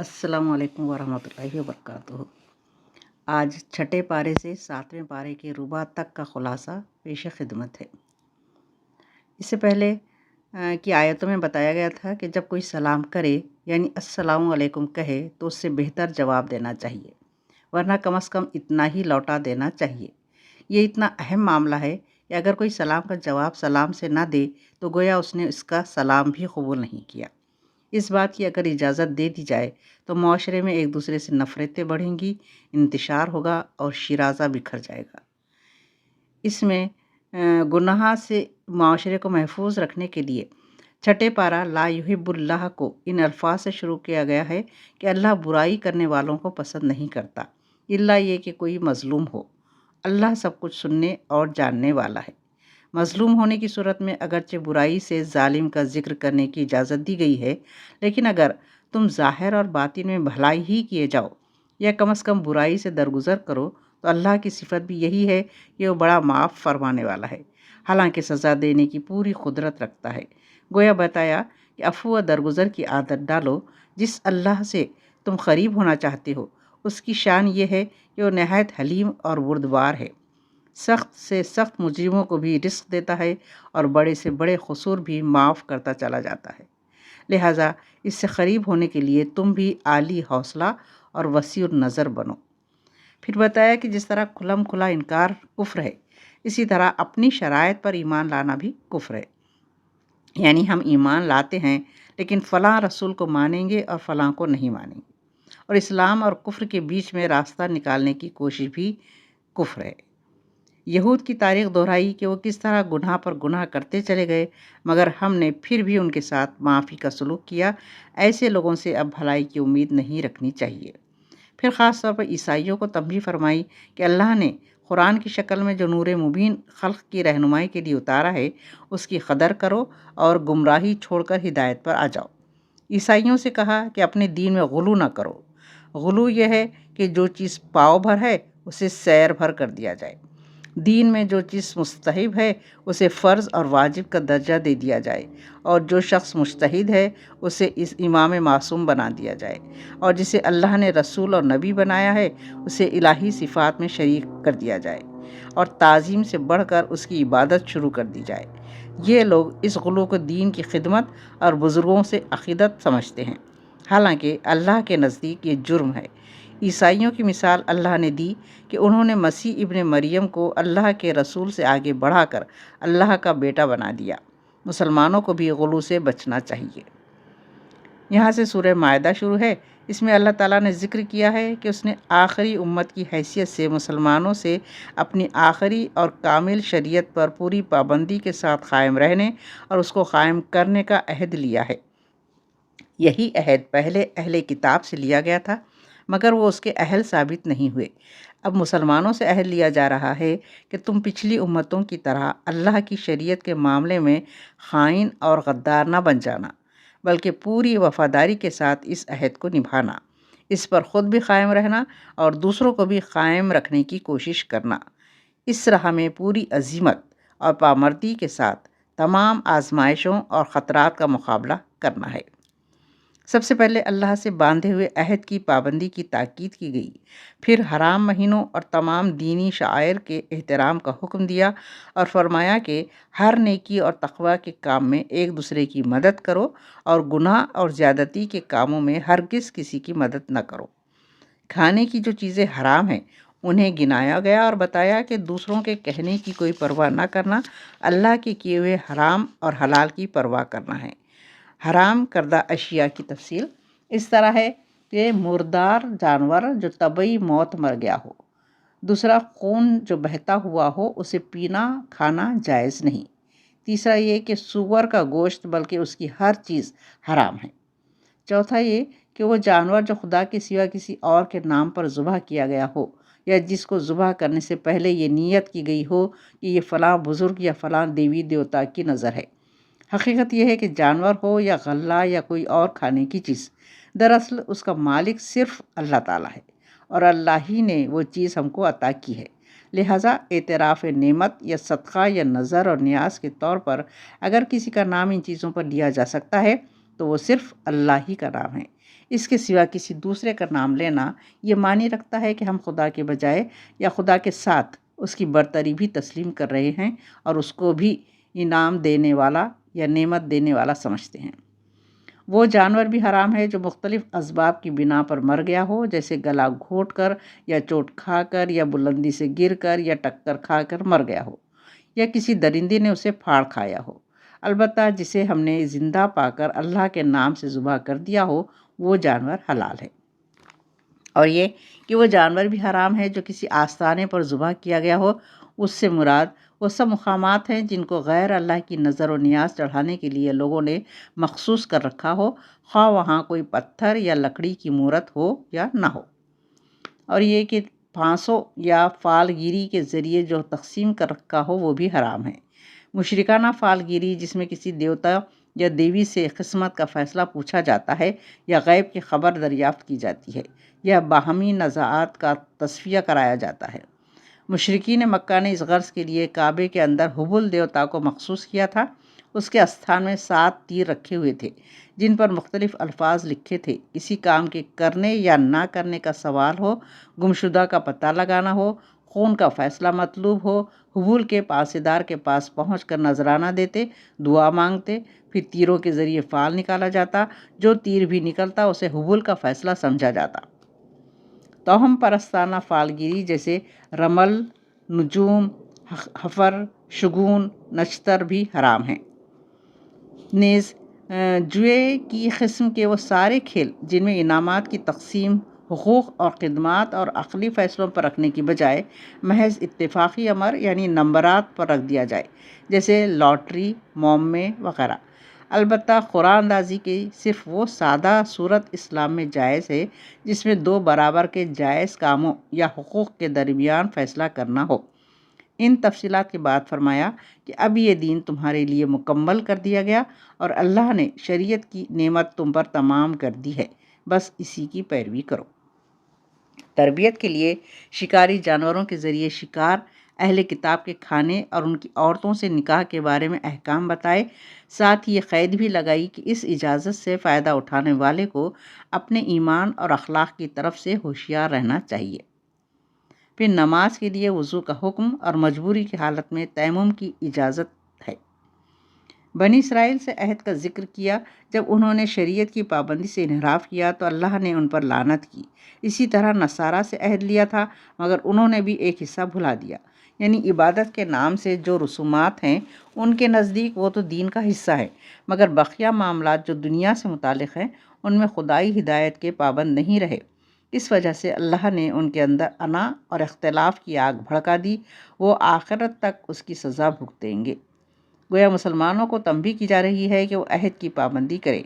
السلام علیکم ورحمۃ اللہ وبرکاتہ۔ آج چھٹے پارے سے 7ویں پارے کے ربع تک کا خلاصہ پیش خدمت ہے۔ اس سے پہلے کی آیتوں میں بتایا گیا تھا کہ جب کوئی سلام کرے یعنی السلام علیکم کہے تو اس سے بہتر جواب دینا چاہیے، ورنہ کم از کم اتنا ہی لوٹا دینا چاہیے۔ یہ اتنا اہم معاملہ ہے کہ اگر کوئی سلام کا جواب سلام سے نہ دے تو گویا اس نے اس کا سلام بھی قبول نہیں کیا۔ اس بات کی اگر اجازت دے دی جائے تو معاشرے میں ایک دوسرے سے نفرتیں بڑھیں گی، انتشار ہوگا اور شیرازہ بکھر جائے گا۔ اس میں گناہ سے معاشرے کو محفوظ رکھنے کے لیے چھٹے پارہ لا یحب اللہ کو ان الفاظ سے شروع کیا گیا ہے کہ اللہ برائی کرنے والوں کو پسند نہیں کرتا، الا یہ کہ کوئی مظلوم ہو۔ اللہ سب کچھ سننے اور جاننے والا ہے۔ مظلوم ہونے کی صورت میں اگرچہ برائی سے ظالم کا ذکر کرنے کی اجازت دی گئی ہے، لیکن اگر تم ظاہر اور باطن میں بھلائی ہی کیے جاؤ یا کم از کم برائی سے درگزر کرو تو اللہ کی صفت بھی یہی ہے کہ وہ بڑا معاف فرمانے والا ہے، حالانکہ سزا دینے کی پوری قدرت رکھتا ہے۔ گویا بتایا کہ عفو و درگزر کی عادت ڈالو۔ جس اللہ سے تم قریب ہونا چاہتے ہو اس کی شان یہ ہے کہ وہ نہایت حلیم اور بردبار ہے، سخت سے سخت مجرموں کو بھی رزق دیتا ہے اور بڑے سے بڑے قصور بھی معاف کرتا چلا جاتا ہے۔ لہٰذا اس سے قریب ہونے کے لیے تم بھی عالی حوصلہ اور وسیع النظر بنو۔ پھر بتایا کہ جس طرح کھلم کھلا انکار کفر ہے، اسی طرح اپنی شرائط پر ایمان لانا بھی کفر ہے۔ یعنی ہم ایمان لاتے ہیں لیکن فلاں رسول کو مانیں گے اور فلاں کو نہیں مانیں گے، اور اسلام اور کفر کے بیچ میں راستہ نکالنے کی کوشش بھی کفر ہے۔ یہود کی تاریخ دہرائی کہ وہ کس طرح گناہ پر گناہ کرتے چلے گئے، مگر ہم نے پھر بھی ان کے ساتھ معافی کا سلوک کیا۔ ایسے لوگوں سے اب بھلائی کی امید نہیں رکھنی چاہیے۔ پھر خاص طور پر عیسائیوں کو تنبیہ فرمائی کہ اللہ نے قرآن کی شکل میں جو نور مبین خلق کی رہنمائی کے لیے اتارا ہے اس کی قدر کرو اور گمراہی چھوڑ کر ہدایت پر آ جاؤ۔ عیسائیوں سے کہا کہ اپنے دین میں غلو نہ کرو۔ غلو یہ ہے کہ جو چیز پاؤ بھر ہے اسے سیر بھر کر دیا جائے۔ دین میں جو چیز مستحب ہے اسے فرض اور واجب کا درجہ دے دیا جائے، اور جو شخص مجتہد ہے اسے اس امام معصوم بنا دیا جائے، اور جسے اللہ نے رسول اور نبی بنایا ہے اسے الہی صفات میں شریک کر دیا جائے، اور تعظیم سے بڑھ کر اس کی عبادت شروع کر دی جائے۔ یہ لوگ اس غلو کو دین کی خدمت اور بزرگوں سے عقیدت سمجھتے ہیں، حالانکہ اللہ کے نزدیک یہ جرم ہے۔ عیسائیوں کی مثال اللہ نے دی کہ انہوں نے مسیح ابن مریم کو اللہ کے رسول سے آگے بڑھا کر اللہ کا بیٹا بنا دیا۔ مسلمانوں کو بھی غلو سے بچنا چاہیے۔ یہاں سے سورہ مائدہ شروع ہے۔ اس میں اللہ تعالیٰ نے ذکر کیا ہے کہ اس نے آخری امت کی حیثیت سے مسلمانوں سے اپنی آخری اور کامل شریعت پر پوری پابندی کے ساتھ قائم رہنے اور اس کو قائم کرنے کا عہد لیا ہے۔ یہی عہد پہلے اہل کتاب سے لیا گیا تھا، مگر وہ اس کے اہل ثابت نہیں ہوئے۔ اب مسلمانوں سے عہد لیا جا رہا ہے کہ تم پچھلی امتوں کی طرح اللہ کی شریعت کے معاملے میں خائن اور غدار نہ بن جانا، بلکہ پوری وفاداری کے ساتھ اس عہد کو نبھانا، اس پر خود بھی قائم رہنا اور دوسروں کو بھی قائم رکھنے کی کوشش کرنا۔ اس راہ میں پوری عزیمت اور پامردی کے ساتھ تمام آزمائشوں اور خطرات کا مقابلہ کرنا ہے۔ سب سے پہلے اللہ سے باندھے ہوئے عہد کی پابندی کی تاکید کی گئی، پھر حرام مہینوں اور تمام دینی شعائر کے احترام کا حکم دیا اور فرمایا کہ ہر نیکی اور تقوی کے کام میں ایک دوسرے کی مدد کرو اور گناہ اور زیادتی کے کاموں میں ہرگز کسی کی مدد نہ کرو۔ کھانے کی جو چیزیں حرام ہیں انہیں گنایا گیا اور بتایا کہ دوسروں کے کہنے کی کوئی پرواہ نہ کرنا اللہ کے کیے ہوئے حرام اور حلال کی پرواہ کرنا ہے۔ حرام کردہ اشیاء کی تفصیل اس طرح ہے کہ مردار جانور جو طبعی موت مر گیا ہو، دوسرا خون جو بہتا ہوا ہو اسے پینا کھانا جائز نہیں، تیسرا یہ کہ سور کا گوشت بلکہ اس کی ہر چیز حرام ہے، چوتھا یہ کہ وہ جانور جو خدا کے سوا کسی اور کے نام پر ذبح کیا گیا ہو یا جس کو ذبح کرنے سے پہلے یہ نیت کی گئی ہو کہ یہ فلاں بزرگ یا فلاں دیوی دیوتا کی نظر ہے۔ حقیقت یہ ہے کہ جانور ہو یا غلہ یا کوئی اور کھانے کی چیز، دراصل اس کا مالک صرف اللہ تعالیٰ ہے، اور اللہ ہی نے وہ چیز ہم کو عطا کی ہے۔ لہٰذا اعتراف نعمت یا صدقہ یا نظر اور نیاز کے طور پر اگر کسی کا نام ان چیزوں پر لیا جا سکتا ہے تو وہ صرف اللہ ہی کا نام ہے۔ اس کے سوا کسی دوسرے کا نام لینا یہ معنی رکھتا ہے کہ ہم خدا کے بجائے یا خدا کے ساتھ اس کی برتری بھی تسلیم کر رہے ہیں اور اس کو بھی انعام دینے والا یا نعمت دینے والا سمجھتے ہیں۔ وہ جانور بھی حرام ہے جو مختلف اسباب کی بنا پر مر گیا ہو، جیسے گلا گھونٹ کر یا چوٹ کھا کر یا بلندی سے گر کر یا ٹکر کھا کر مر گیا ہو، یا کسی درندے نے اسے پھاڑ کھایا ہو۔ البتہ جسے ہم نے زندہ پا کر اللہ کے نام سے ذبح کر دیا ہو وہ جانور حلال ہے۔ اور یہ کہ وہ جانور بھی حرام ہے جو کسی آستانے پر ذبح کیا گیا ہو، اس سے مراد وہ سب مقامات ہیں جن کو غیر اللہ کی نظر و نیاز چڑھانے کے لیے لوگوں نے مخصوص کر رکھا ہو، خواہ وہاں کوئی پتھر یا لکڑی کی مورت ہو یا نہ ہو۔ اور یہ کہ پھانسوں یا فال گیری کے ذریعے جو تقسیم کر رکھا ہو وہ بھی حرام ہے۔ مشرکانہ فال گیری جس میں کسی دیوتا یا دیوی سے قسمت کا فیصلہ پوچھا جاتا ہے یا غیب کی خبر دریافت کی جاتی ہے یا باہمی نزاعات کا تصفیہ کرایا جاتا ہے۔ مشرکین مکہ نے اس غرض کے لیے کعبے کے اندر حبل دیوتا کو مخصوص کیا تھا۔ اس کے استھان میں 7 تیر رکھے ہوئے تھے جن پر مختلف الفاظ لکھے تھے۔ کسی کام کے کرنے یا نہ کرنے کا سوال ہو، گمشدہ کا پتہ لگانا ہو، خون کا فیصلہ مطلوب ہو، حبول کے پاسدار کے پاس پہنچ کر نذرانہ دیتے، دعا مانگتے، پھر تیروں کے ذریعے فال نکالا جاتا، جو تیر بھی نکلتا اسے حبول کا فیصلہ سمجھا جاتا۔ توہم پرستانہ فالگیری جیسے رمل، نجوم، حفر، شگون، نشتر بھی حرام ہیں۔ نیز جوئے کی قسم کے وہ سارے کھیل جن میں انعامات کی تقسیم حقوق اور خدمات اور عقلی فیصلوں پر رکھنے کی بجائے محض اتفاقی امر یعنی نمبرات پر رکھ دیا جائے، جیسے لاٹری، مومے وغیرہ۔ البتہ قرعہ اندازی کی صرف وہ سادہ صورت اسلام میں جائز ہے جس میں 2 برابر کے جائز کاموں یا حقوق کے درمیان فیصلہ کرنا ہو۔ ان تفصیلات کے بعد فرمایا کہ اب یہ دین تمہارے لیے مکمل کر دیا گیا اور اللہ نے شریعت کی نعمت تم پر تمام کر دی ہے، بس اسی کی پیروی کرو۔ تربیت کے لیے شکاری جانوروں کے ذریعے شکار، اہل کتاب کے کھانے اور ان کی عورتوں سے نکاح کے بارے میں احکام بتائے، ساتھ ہی یہ قید بھی لگائی کہ اس اجازت سے فائدہ اٹھانے والے کو اپنے ایمان اور اخلاق کی طرف سے ہوشیار رہنا چاہیے۔ پھر نماز کے لیے وضو کا حکم اور مجبوری کی حالت میں تیمم کی اجازت ہے۔ بنی اسرائیل سے عہد کا ذکر کیا۔ جب انہوں نے شریعت کی پابندی سے انحراف کیا تو اللہ نے ان پر لعنت کی۔ اسی طرح نصارہ سے عہد لیا تھا مگر انہوں نے بھی ایک حصہ بھلا دیا، یعنی عبادت کے نام سے جو رسومات ہیں ان کے نزدیک وہ تو دین کا حصہ ہے، مگر بقیہ معاملات جو دنیا سے متعلق ہیں ان میں خدائی ہدایت کے پابند نہیں رہے۔ اس وجہ سے اللہ نے ان کے اندر انا اور اختلاف کی آگ بھڑکا دی، وہ آخرت تک اس کی سزا بھگتیں گے۔ گویا مسلمانوں کو تنبیہ کی جا رہی ہے کہ وہ عہد کی پابندی کریں۔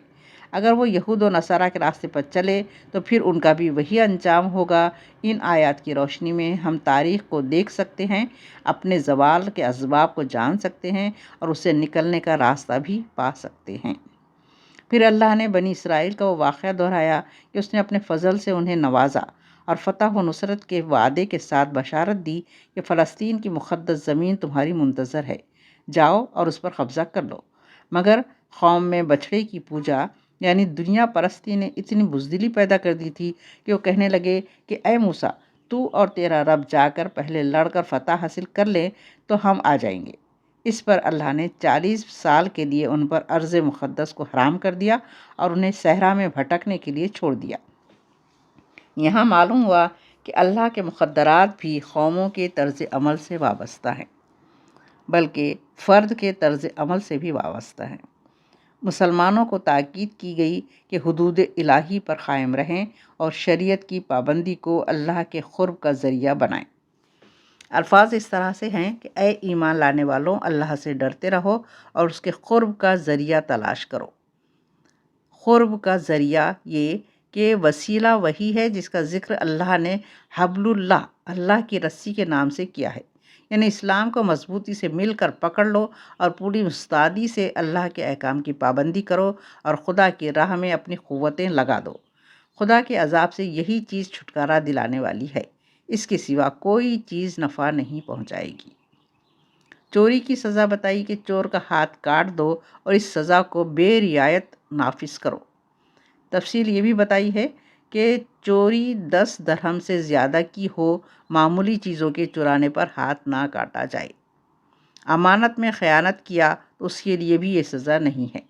اگر وہ یہود و نصارہ کے راستے پر چلے تو پھر ان کا بھی وہی انجام ہوگا۔ ان آیات کی روشنی میں ہم تاریخ کو دیکھ سکتے ہیں، اپنے زوال کے اسباب کو جان سکتے ہیں اور اس سے نکلنے کا راستہ بھی پا سکتے ہیں۔ پھر اللہ نے بنی اسرائیل کا وہ واقعہ دہرایا کہ اس نے اپنے فضل سے انہیں نوازا اور فتح و نصرت کے وعدے کے ساتھ بشارت دی کہ فلسطین کی مقدس زمین تمہاری منتظر ہے، جاؤ اور اس پر قبضہ کر لو۔ مگر قوم میں بچھڑے کی پوجا یعنی دنیا پرستی نے اتنی بزدلی پیدا کر دی تھی کہ وہ کہنے لگے کہ اے موسیٰ، تو اور تیرا رب جا کر پہلے لڑ کر فتح حاصل کر لیں تو ہم آ جائیں گے۔ اس پر اللہ نے 40 سال کے لیے ان پر ارض مقدس کو حرام کر دیا اور انہیں صحرا میں بھٹکنے کے لیے چھوڑ دیا۔ یہاں معلوم ہوا کہ اللہ کے مقدرات بھی قوموں کے طرز عمل سے وابستہ ہیں، بلکہ فرد کے طرز عمل سے بھی وابستہ ہیں۔ مسلمانوں کو تاکید کی گئی کہ حدود الہی پر قائم رہیں اور شریعت کی پابندی کو اللہ کے قرب کا ذریعہ بنائیں۔ الفاظ اس طرح سے ہیں کہ اے ایمان لانے والوں، اللہ سے ڈرتے رہو اور اس کے قرب کا ذریعہ تلاش کرو۔ قرب کا ذریعہ یہ کہ وسیلہ وہی ہے جس کا ذکر اللہ نے حبل اللہ، اللہ کی رسی کے نام سے کیا ہے، یعنی اسلام کو مضبوطی سے مل کر پکڑ لو اور پوری مستعدی سے اللہ کے احکام کی پابندی کرو اور خدا کی راہ میں اپنی قوتیں لگا دو۔ خدا کے عذاب سے یہی چیز چھٹکارا دلانے والی ہے، اس کے سوا کوئی چیز نفع نہیں پہنچائے گی۔ چوری کی سزا بتائی کہ چور کا ہاتھ کاٹ دو اور اس سزا کو بے رعایت نافذ کرو۔ تفصیل یہ بھی بتائی ہے کہ چوری 10 درہم سے زیادہ کی ہو، معمولی چیزوں کے چرانے پر ہاتھ نہ کاٹا جائے۔ امانت میں خیانت کیا تو اس کے لیے بھی یہ سزا نہیں ہے۔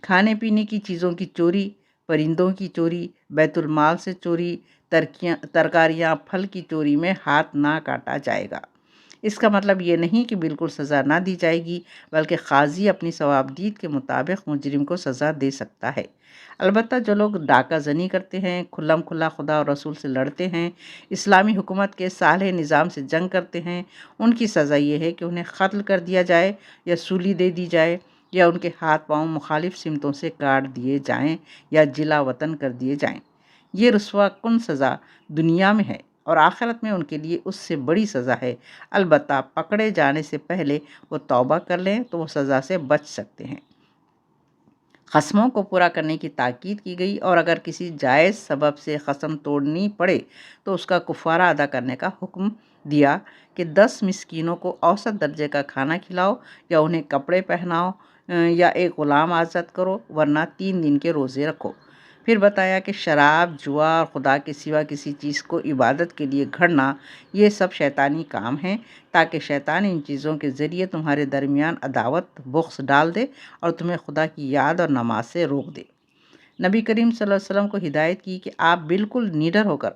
کھانے پینے کی چیزوں کی چوری، پرندوں کی چوری، بیت المال سے چوری، ترکاریاں پھل کی چوری میں ہاتھ نہ کاٹا جائے گا۔ اس کا مطلب یہ نہیں کہ بالکل سزا نہ دی جائے گی، بلکہ قاضی اپنی ثوابدید کے مطابق مجرم کو سزا دے سکتا ہے۔ البتہ جو لوگ ڈاکہ زنی کرتے ہیں، کھلم کھلا خدا اور رسول سے لڑتے ہیں، اسلامی حکومت کے صالح نظام سے جنگ کرتے ہیں، ان کی سزا یہ ہے کہ انہیں قتل کر دیا جائے یا سولی دے دی جائے، یا ان کے ہاتھ پاؤں مخالف سمتوں سے کاٹ دیے جائیں یا جلا وطن کر دیے جائیں۔ یہ رسوا کن سزا دنیا میں ہے اور آخرت میں ان کے لیے اس سے بڑی سزا ہے۔ البتہ پکڑے جانے سے پہلے وہ توبہ کر لیں تو وہ سزا سے بچ سکتے ہیں۔ قسموں کو پورا کرنے کی تاکید کی گئی، اور اگر کسی جائز سبب سے قسم توڑنی پڑے تو اس کا کفارہ ادا کرنے کا حکم دیا کہ 10 مسکینوں کو اوسط درجے کا کھانا کھلاؤ، یا انہیں کپڑے پہناؤ، یا ایک غلام آزاد کرو، ورنہ 3 دن کے روزے رکھو۔ پھر بتایا کہ شراب، جوا اور خدا کے سوا کسی چیز کو عبادت کے لیے گھڑنا، یہ سب شیطانی کام ہیں، تاکہ شیطان ان چیزوں کے ذریعے تمہارے درمیان عداوت، بغض ڈال دے اور تمہیں خدا کی یاد اور نماز سے روک دے۔ نبی کریم صلی اللہ علیہ وسلم کو ہدایت کی کہ آپ بالکل نڈر ہو کر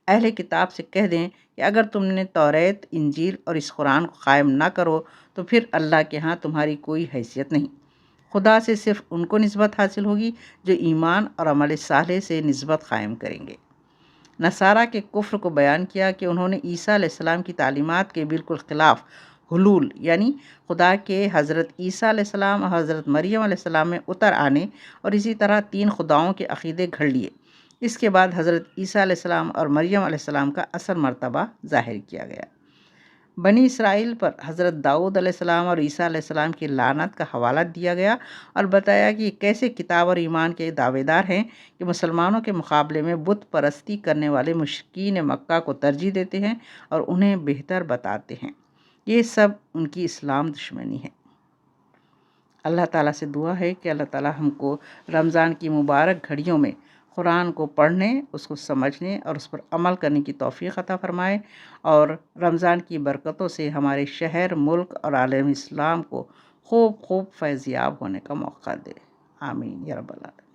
اہل کتاب سے کہہ دیں کہ اگر تم نے توریت، انجیل اور اس قرآن کو قائم نہ کرو تو پھر اللہ کے ہاں تمہاری کوئی حیثیت نہیں۔ خدا سے صرف ان کو نسبت حاصل ہوگی جو ایمان اور عمل صالح سے نسبت قائم کریں گے۔ نصارہ کے کفر کو بیان کیا کہ انہوں نے عیسیٰ علیہ السلام کی تعلیمات کے بالکل خلاف حلول، یعنی خدا کے حضرت عیسیٰ علیہ السلام اور حضرت مریم علیہ السلام میں اتر آنے اور اسی طرح 3 خداؤں کے عقیدے گھڑ لیے۔ اس کے بعد حضرت عیسیٰ علیہ السلام اور مریم علیہ السلام کا اصل مرتبہ ظاہر کیا گیا۔ بنی اسرائیل پر حضرت داؤد علیہ السلام اور عیسیٰ علیہ السلام کی لعنت کا حوالہ دیا گیا اور بتایا کہ یہ کیسے کتاب اور ایمان کے دعوے دار ہیں کہ مسلمانوں کے مقابلے میں بت پرستی کرنے والے مشرکین مکہ کو ترجیح دیتے ہیں اور انہیں بہتر بتاتے ہیں۔ یہ سب ان کی اسلام دشمنی ہے۔ اللہ تعالیٰ سے دعا ہے کہ اللہ تعالیٰ ہم کو رمضان کی مبارک گھڑیوں میں قرآن کو پڑھنے، اس کو سمجھنے اور اس پر عمل کرنے کی توفیق عطا فرمائے، اور رمضان کی برکتوں سے ہمارے شہر، ملک اور عالم اسلام کو خوب فیض یاب ہونے کا موقع دے۔ آمین یا رب العالمین۔